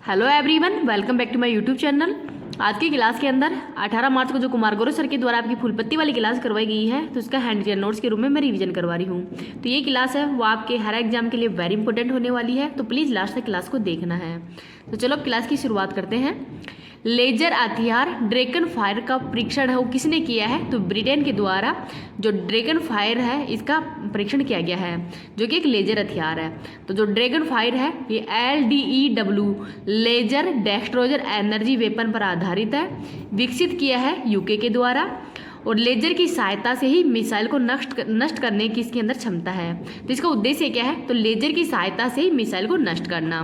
Hello everyone, welcome back to my YouTube channel. आज की class के अंदर 18 मार्च को जो कुमार गौरव सर के द्वारा आपकी फुल पत्ती वाली क्लास करवाई गई है, तो उसका हैंड रिटन नोट्स के रूप में मैं रिवीजन करवा रही हूँ। तो ये क्लास है वो आपके हर एग्जाम के लिए वेरी इंपॉर्टेंट होने वाली है, तो प्लीज़ लास्ट तक क्लास को देखना है। तो चलो अब क्लास की शुरुआत करते हैं। लेजर हथियार ड्रैगन फायर का परीक्षण है वो किसने किया है? तो ब्रिटेन के द्वारा जो ड्रैगन फायर है इसका परीक्षण किया गया है, जो कि एक लेजर हथियार है। तो जो ड्रैगन फायर है ये LDEW लेजर डेस्ट्रोजर एनर्जी वेपन पर आधारित है, विकसित किया है यूके के द्वारा, और लेजर की सहायता से ही मिसाइल को नष्ट करने की इसके अंदर क्षमता है। तो इसका उद्देश्य क्या है? तो लेजर की सहायता से ही मिसाइल को नष्ट करना।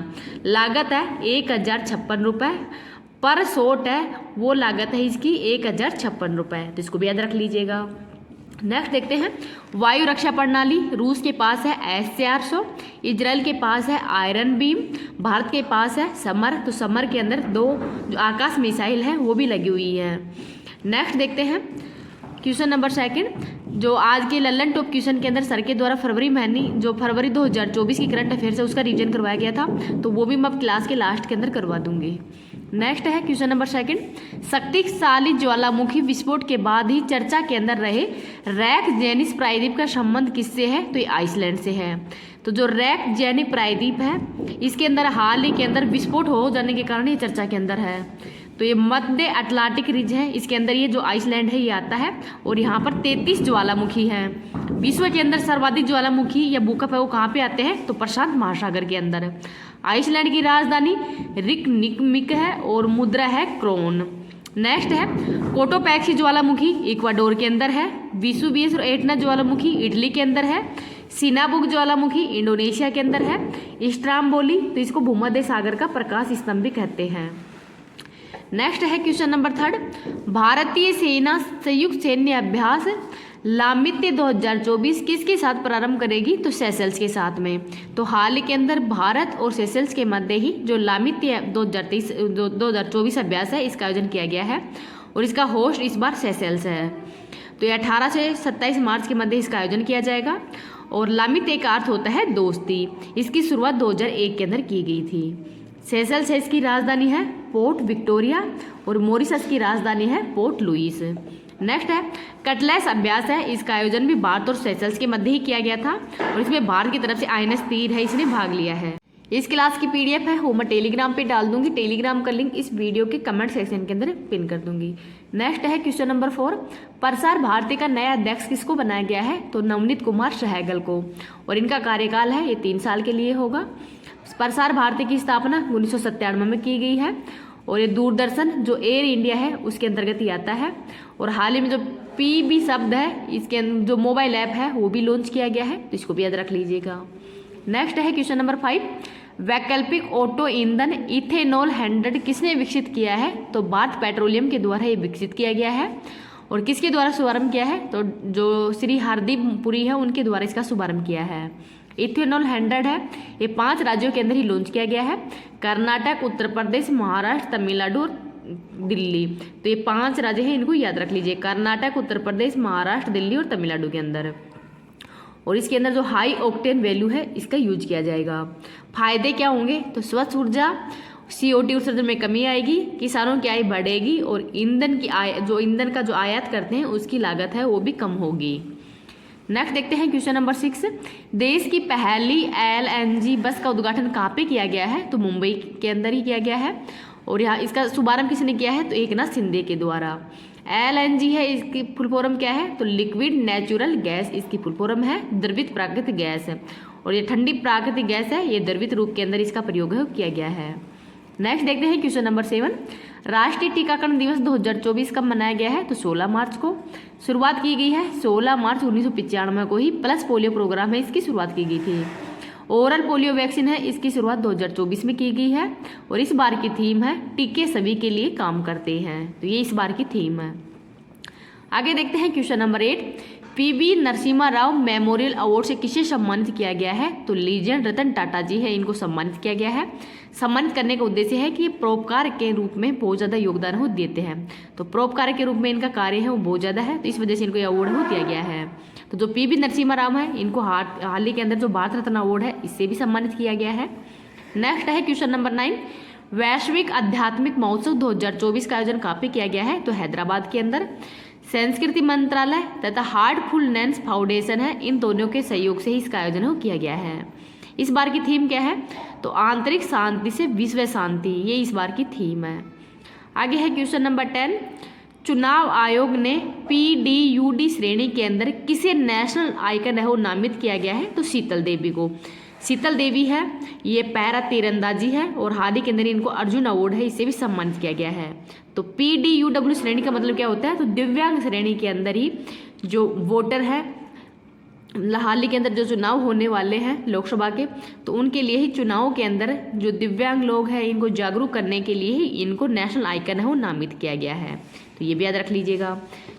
लागत है 1056 रुपये पर शॉट है, वो लागत है इसकी 1056 रुपये। तो इसको भी याद रख लीजिएगा। नेक्स्ट देखते हैं वायु रक्षा प्रणाली। रूस के पास है S-400, इजराइल के पास है आयरन बीम, भारत के पास है समर। तो समर के अंदर 2 जो आकाश मिसाइल है वो भी लगी हुई है। नेक्स्ट देखते हैं क्वेश्चन नंबर 2, जो आज के लल्लन टॉप क्वेश्चन के अंदर सर के द्वारा फरवरी 2024 की करंट अफेयर्स है उसका रिवीजन करवाया गया था, तो वो भी मैं अब क्लास के लास्ट के अंदर करवा दूंगी। नेक्स्ट है क्वेश्चन नंबर 2, शक्तिशाली ज्वालामुखी विस्फोट के बाद ही चर्चा के अंदर रहे रैक जेनिस प्रायद्वीप का संबंध किससे है? तो ये आइसलैंड से है। तो जो रैक जेनिस प्रायद्वीप है इसके अंदर हाल ही के अंदर विस्फोट हो जाने के कारण ये चर्चा के अंदर है। तो ये मध्य अटलांटिक रिज है, इसके अंदर ये जो आइसलैंड है ये आता है, और यहाँ पर 33 ज्वालामुखी हैं। विश्व के अंदर सर्वाधिक ज्वालामुखी या भूकंप है वो कहाँ पे आते हैं? तो प्रशांत महासागर के अंदर। आइसलैंड की राजधानी रिकनिक है और मुद्रा है क्रोन। नेक्स्ट है कोटोपैक्सी ज्वालामुखी इक्वाडोर के अंदर है। विसुवियस और एटना ज्वालामुखी इटली के अंदर है। सिनाबुक ज्वालामुखी इंडोनेशिया के अंदर है। स्ट्राम्बोली तो इसको भूमध्य सागर का प्रकाश स्तंभ भी कहते हैं। नेक्स्ट है क्वेश्चन नंबर 3, भारतीय सेना संयुक्त सैन्य अभ्यास लामित्य 2024 किसके साथ प्रारंभ करेगी? तो सेशल्स के साथ में। तो हाल के अंदर भारत और सेशल्स के मध्य ही जो लामित्य 2024 अभ्यास है इसका आयोजन किया गया है, और इसका होस्ट इस बार सेशल्स है। तो ये 18 से 27 मार्च के मध्य इसका आयोजन किया जाएगा। और लामित्य का अर्थ होता है दोस्ती। इसकी शुरुआत 2001 के अंदर की गई थी। सेशल्स है इसकी राजधानी है पोर्ट विक्टोरिया, और मॉरिशस की राजधानी है पोर्ट लुइस। नेक्स्ट है कटलेस अभ्यास है, इसका आयोजन भी भारत और सेशल्स के मध्य ही किया गया था, और इसमें भारत की तरफ से INS तीर है इसने भाग लिया है। इस क्लास की PDF है वो मैं टेलीग्राम पे डाल दूंगी, टेलीग्राम का लिंक इस वीडियो के कमेंट सेक्शन के अंदर पिन कर दूंगी। नेक्स्ट है क्वेश्चन नंबर 4, प्रसार भारती का नया अध्यक्ष किसको बनाया गया है? तो नवनीत कुमार सहगल को, और इनका कार्यकाल है ये 3 साल के लिए होगा। प्रसार भारती की स्थापना 1997 में की गई है, और ये दूरदर्शन जो एयर इंडिया है उसके अंतर्गत ही आता है। और हाल ही में जो PB शब्द है इसके जो मोबाइल ऐप है वो भी लॉन्च किया गया है, तो इसको भी याद रख लीजिएगा। नेक्स्ट है क्वेश्चन नंबर 5, वैकल्पिक ऑटो ईंधन इथेनॉल 100 किसने विकसित किया है? तो भारत पेट्रोलियम के द्वारा ये विकसित किया गया है, और किसके द्वारा शुभारंभ किया है? तो जो श्री हरदीप पुरी है उनके द्वारा इसका शुभारंभ किया है। इथेनॉल 100 है ये 5 राज्यों के अंदर ही लॉन्च किया गया है, कर्नाटक, उत्तर प्रदेश, महाराष्ट्र, तमिलनाडु और दिल्ली। तो ये 5 राज्य हैं, इनको याद रख लीजिए, कर्नाटक, उत्तर प्रदेश, महाराष्ट्र, दिल्ली और तमिलनाडु के अंदर। और इसके अंदर जो हाई ऑक्टेन वैल्यू है इसका यूज किया जाएगा। फायदे क्या होंगे? तो स्वच्छ ऊर्जा, CO2 उत्सर्जन में कमी आएगी, किसानों की आय बढ़ेगी, और ईंधन का जो आयात करते हैं उसकी लागत है वो भी कम होगी। नेक्स्ट देखते हैं क्वेश्चन नंबर 6, देश की पहली LNG बस का उद्घाटन कहाँ पे किया गया है? तो मुंबई के अंदर ही किया गया है, और यहाँ इसका शुभारंभ किसने किया है? तो एकनाथ शिंदे के द्वारा। LNG है इसकी फुल फॉर्म क्या है? तो लिक्विड नेचुरल गैस इसकी फुल फॉर्म है, द्रवित प्राकृतिक गैस है, और ये ठंडी प्राकृतिक गैस है, ये द्रवित रूप के अंदर इसका प्रयोग किया गया है। नेक्स्ट देखते हैं क्वेश्चन नंबर 7, राष्ट्रीय टीकाकरण दिवस 2024 कब मनाया गया है? तो 16 मार्च को। शुरुआत की गई है 16 मार्च 1995 को ही पल्स पोलियो प्रोग्राम है इसकी शुरुआत की गई थी। ओरल पोलियो वैक्सीन है इसकी शुरुआत 2024 में की गई है, और इस बार की थीम है टीके सभी के लिए काम करते हैं। तो ये इस बार की थीम है। आगे देखते हैं question number 8, PV Narasimha Rao memorial award से किसे सम्मानित किया गया है? तो लीजेंड रतन टाटा जी है इनको सम्मानित किया गया है। सम्मानित करने का उद्देश्य है कि ये परोपकार के रूप में बहुत ज़्यादा योगदान वो देते हैं, तो परोपकार के रूप में इनका कार्य है वो बहुत ज़्यादा है, तो इस वजह से इनको ये अवार्ड वो दिया गया है। तो जो PV नरसिम्हा राव है इनको हाल ही के अंदर जो भारत रत्न अवार्ड है इससे भी सम्मानित किया गया है। नेक्स्ट है क्वेश्चन नंबर 9, वैश्विक आध्यात्मिक महोत्सव 2024 का आयोजन कहाँ पे किया गया है? तो हैदराबाद के अंदर। संस्कृति मंत्रालय तथा हार्टफुलनेस फाउंडेशन है, इन दोनों के सहयोग से ही इसका आयोजन किया गया है। इस बार की थीम क्या है? तो आंतरिक शांति से विश्व शांति, ये इस बार की थीम है। आगे है क्वेश्चन नंबर 10। चुनाव आयोग ने PDUD श्रेणी के अंदर किसे नेशनल आइकन नामित किया गया है? तो शीतल देवी को। शीतल देवी है, ये पैरा तीरंदाजी है और हाल ही के अंदर इनको अर्जुन अवार्ड है, इससे भी सम्मानित किया गया है। तो PDUW श्रेणी का मतलब क्या होता है? तो दिव्यांग श्रेणी के अंदर ही जो वोटर है, हाल ही के अंदर जो चुनाव होने वाले हैं लोकसभा के, तो उनके लिए ही चुनावों के अंदर जो दिव्यांग लोग हैं इनको जागरूक करने के लिए ही इनको नेशनल आइकन है वो नामित किया गया है। तो ये भी याद रख लीजिएगा।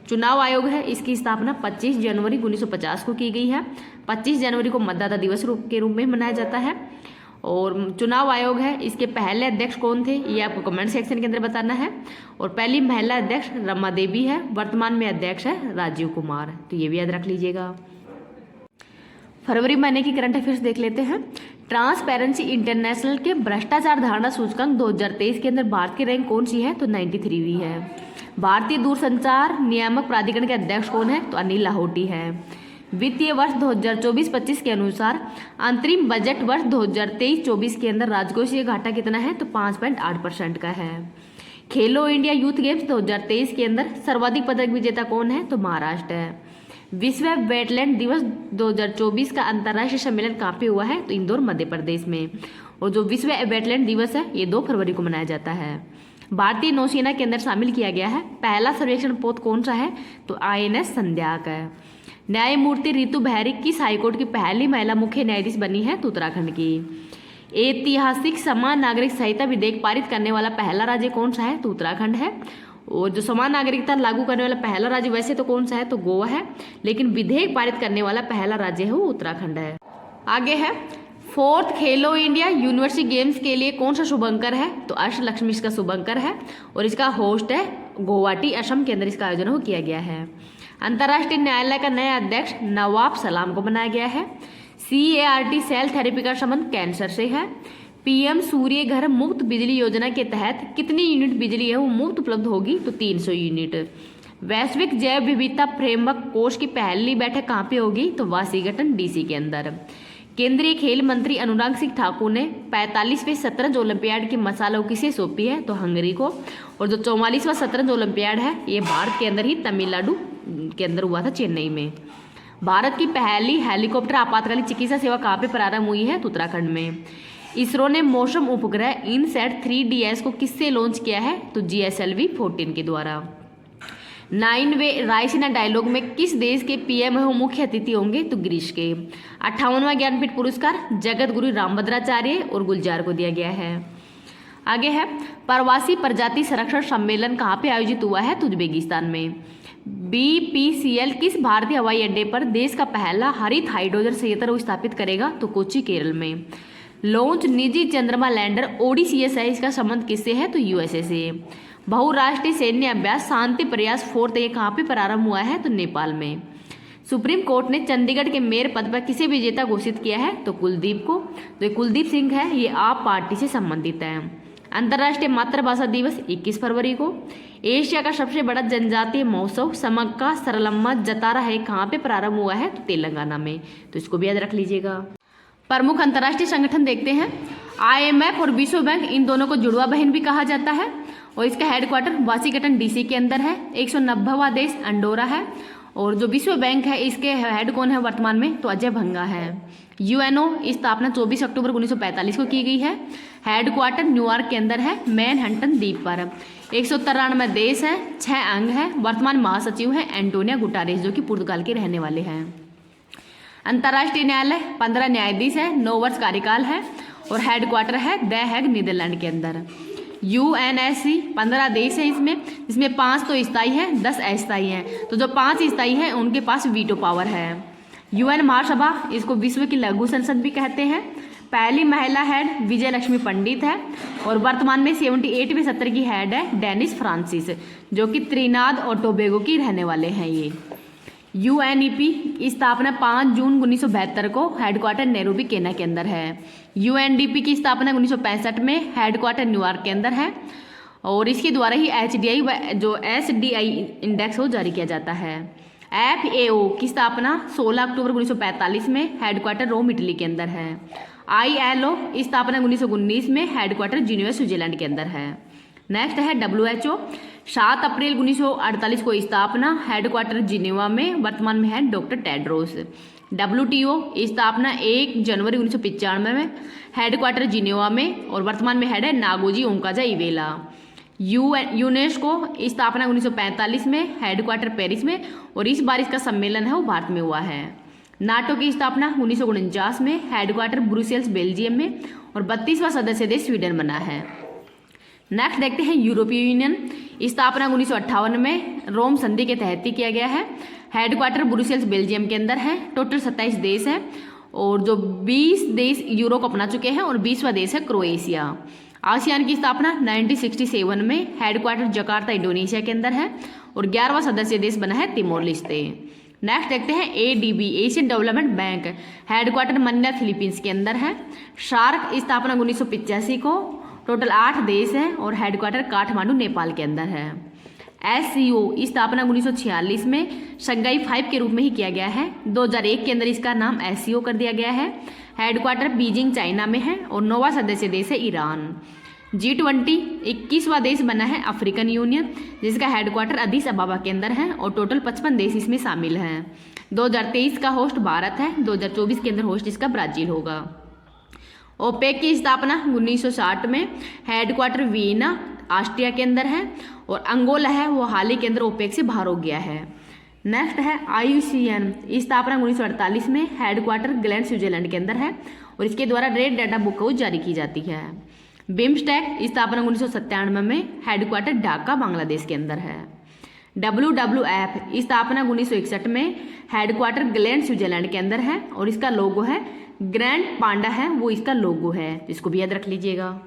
चुनाव आयोग है, इसकी स्थापना 25 जनवरी 1950 को की गई है। 25 जनवरी को मतदाता दिवस के रूप में मनाया जाता है। और चुनाव आयोग है, इसके पहले अध्यक्ष कौन थे ये आपको कमेंट सेक्शन के अंदर बताना है। और पहली महिला अध्यक्ष रमा देवी है, वर्तमान में अध्यक्ष है राजीव कुमार। तो ये भी याद रख लीजिएगा। फरवरी महीने की करंट अफेयर्स देख लेते हैं। ट्रांसपेरेंसी इंटरनेशनल के भ्रष्टाचार धारणा सूचकांक 2023 के अंदर भारत की रैंक कौन सी है? तो 93वीं है। भारतीय दूरसंचार नियामक प्राधिकरण के अध्यक्ष कौन है? तो अनिल लाहोटी है। वित्तीय वर्ष 2024-25 के अनुसार अंतरिम बजट वर्ष 2023-24 के अंदर राजकोषीय घाटा कितना है? तो 5.8% का है। खेलो इंडिया यूथ गेम्स 2023 के अंदर सर्वाधिक पदक विजेता कौन है? तो महाराष्ट्र है। विश्व वेटलैंड दिवस 2024 का अंतर्राष्ट्रीय सम्मेलन कहाँ पे हुआ है? तो इंदौर मध्य प्रदेश में। और जो विश्व वेटलैंड दिवस है ये 2 फरवरी को मनाया जाता है। भारतीय नौसेना के अंदर शामिल किया गया है। पहला सर्वेक्षण पोत कौन सा है? तो INS संध्याक है। न्यायमूर्ति रितु बहरी किस हाईकोर्ट की पहली महिला मुख्य न्यायाधीश बनी है? तो उत्तराखंड की। ऐतिहासिक समान नागरिक संहिता विधेयक पारित करने वाला पहला राज्य कौन सा है? तो उत्तराखंड है। और जो समान नागरिकता लागू करने वाला पहला राज्य वैसे तो कौन सा है? तो गोवा है, लेकिन विधेयक पारित करने वाला पहला राज्य है वो उत्तराखंड है। आगे है 4th खेलो इंडिया यूनिवर्सिटी गेम्स के लिए कौन सा शुभंकर है? तो अष्टलक्ष्मी इसका शुभंकर है और इसका होस्ट है गुवाहाटी असम के अंदर इसका आयोजन किया गया है। अंतर्राष्ट्रीय न्यायालय का नया अध्यक्ष नवाब सलाम को बनाया गया है। CART सेल थेरेपी का संबंध कैंसर से है। PM सूर्य घर मुफ्त बिजली योजना के तहत कितनी यूनिट बिजली है वो मुफ्त उपलब्ध होगी? तो 300 यूनिट। वैश्विक जैव विविधता फ्रेमवर्क कोष की पहली बैठक कहाँ पे होगी? तो वाशिंगटन DC के अंदर। केंद्रीय खेल मंत्री अनुराग सिंह ठाकुर ने 45वें शतरंज ओलंपियाड की मशाल किसे सौंपी है? तो हंगरी को। और जो 44वां शतरंज ओलंपियाड है ये भारत के अंदर ही तमिलनाडु के अंदर हुआ था, चेन्नई में। भारत की पहली हेलीकॉप्टर आपातकालीन चिकित्सा सेवा कहाँ पे प्रारंभ हुई है? तो उत्तराखंड में। इसरो ने मौसम उपग्रह इनसैट 3DS को किससे लॉन्च किया है? तो GSLV 14 के द्वारा। 9वें रायसीना डायलॉग में किस देश के PM मुख्य अतिथि होंगे? तो ग्रीस के। 58वां ज्ञानपीठ पुरस्कार जगत गुरु रामभद्राचार्य और गुलजार को दिया गया है। आगे है प्रवासी प्रजाति संरक्षण सम्मेलन कहाँ पे आयोजित हुआ है? तो उज्बेकिस्तान में। BPCL किस भारतीय हवाई अड्डे पर देश का पहला हरित हाइड्रोजन संयंत्र स्थापित करेगा? तो कोच्चि केरल में। लॉन्च निजी चंद्रमा लैंडर ODCS है, इसका संबंध किससे है? तो USA से। बहुराष्ट्रीय सैन्य अभ्यास शांति प्रयास 4 ये कहाँ पे प्रारंभ हुआ है? तो नेपाल में। सुप्रीम कोर्ट ने चंडीगढ़ के मेयर पद पर किसे विजेता घोषित किया है? तो कुलदीप को। तो कुलदीप सिंह है, ये आप पार्टी से संबंधित है। अंतर्राष्ट्रीय मातृभाषा दिवस 21 फरवरी को। एशिया का सबसे बड़ा जनजातीय महोत्सव समक्का सरलम्मा जतारा है, कहाँ पे प्रारंभ हुआ है? तो तेलंगाना में। तो इसको भी याद रख लीजिएगा। प्रमुख अंतर्राष्ट्रीय संगठन देखते हैं। IMF और विश्व बैंक, इन दोनों को जुड़वा बहन भी कहा जाता है और इसका हेडक्वार्टर वाशिंगटन DC के अंदर है। 190वां देश अंडोरा है। और जो विश्व बैंक है इसके हेड कौन है वर्तमान में? तो अजय भंगा है। UNO स्थापना 24 अक्टूबर 1945 को की गई है। हेडक्वार्टर न्यूयॉर्क के अंदर है, मैनहट्टन द्वीप पर। 193 देश है, 6 अंग है। वर्तमान महासचिव है एंटोनियो गुटारेस, जो कि पुर्तगाल के रहने वाले हैं। अंतर्राष्ट्रीय न्यायालय 15 न्यायाधीश है, 9 वर्ष कार्यकाल है और हेडक्वार्टर है द हैग नीदरलैंड के अंदर। UNSC 15 देश है इसमें, जिसमें 5 तो स्थायी है, 10 अस्थायी हैं। तो जो 5 स्थायी हैं उनके पास वीटो पावर है। UN महासभा, इसको विश्व की लघु संसद भी कहते हैं। पहली महिला हेड विजय लक्ष्मी पंडित है और वर्तमान में 78वें सत्र की हेड है डेनिस फ्रांसिस, जो कि त्रिनाद और टोबैगो की रहने वाले हैं। ये यूएनईपी की स्थापना 5 जून 1972 को हेडक्वार्टर नैरोबी केन्या के अंदर है। यूएनडीपी की स्थापना 1965 में हेडक्वार्टर न्यूयॉर्क के अंदर है और इसके द्वारा ही एचडीआई व जो एसडीआई इंडेक्स वो जारी किया जाता है। एफएओ की स्थापना 16 अक्टूबर 1945 में हेडक्वार्टर रोम इटली के अंदर है। आईएलओ की स्थापना 1919 में हेडक्वार्टर जिनेवा स्विट्जरलैंड के अंदर है। नेक्स्ट है डब्ल्यूएचओ 7 अप्रैल 1948 को स्थापना हेडक्वार्टर जिनेवा में, वर्तमान में है डॉक्टर टेड्रोस। डब्ल्यूटीओ स्थापना 1 जनवरी 1995 में हेडक्वार्टर जिनेवा में और वर्तमान में हेड है नागोजी ओंकाजा इवेला। यूनेस्को स्थापना 1945 में हेडक्वार्टर पेरिस में और इस बार इसका सम्मेलन है वो भारत में हुआ है। नाटो की स्थापना 1949 में हेडक्वार्टर ब्रुसेल्स बेल्जियम में और 32वां सदस्य देश स्वीडन बना है। नेक्स्ट देखते हैं यूरोपीय यूनियन स्थापना 1958 में रोम संधि के तहत ही किया गया है। हेडक्वार्टर ब्रुसेल्स बेल्जियम के अंदर है। टोटल 27 देश है और जो 20 देश यूरो को अपना चुके हैं और 20वां देश है क्रोएशिया। आसियान की स्थापना 1967 में हेडक्वार्टर जकार्ता इंडोनेशिया के अंदर है और 11वां सदस्य देश बना है तिमोर लेस्ते। नेक्स्ट देखते हैं ADB Asian development bank headquarter Manya Philippines के अंदर है। शार्क स्थापना 1985 को, टोटल 8 देश हैं और हेडक्वार्टर काठमांडू नेपाल के अंदर है। एससीओ स्थापना 1946 में शंघाई 5 के रूप में ही किया गया है। 2001 के अंदर इसका नाम एससीओ कर दिया गया है। हेडक्वार्टर बीजिंग चाइना में है और 9वां सदस्य देश है ईरान। G20 21वां देश बना है अफ्रीकन यूनियन, जिसका हेडक्वार्टर अदीस अबाबा के अंदर है और टोटल 55 देश इसमें शामिल हैं। 2023 का होस्ट भारत है, 2024 के अंदर होस्ट इसका ब्राजील होगा। ओपेक की स्थापना 1960 में हेडक्वार्टर वियना ऑस्ट्रिया के अंदर है और अंगोला है वो हाल ही के अंदर ओपेक से बाहर हो गया है। नेक्स्ट है IUCN स्थापना 1948 में हेडक्वार्टर ग्लैंड स्विट्जरलैंड के अंदर है और इसके द्वारा रेड डाटा बुक को जारी की जाती है। बिम्स्टेक स्थापना 1997 में हेडक्वार्टर ढाका बांग्लादेश के अंदर है। WWF स्थापना 1961 में हेडक्वार्टर ग्लैंड स्विट्जरलैंड के अंदर है और इसका लोगो है ग्रैंड पांडा है वो इसका लोगो है, इसको भी याद रख लीजिएगा।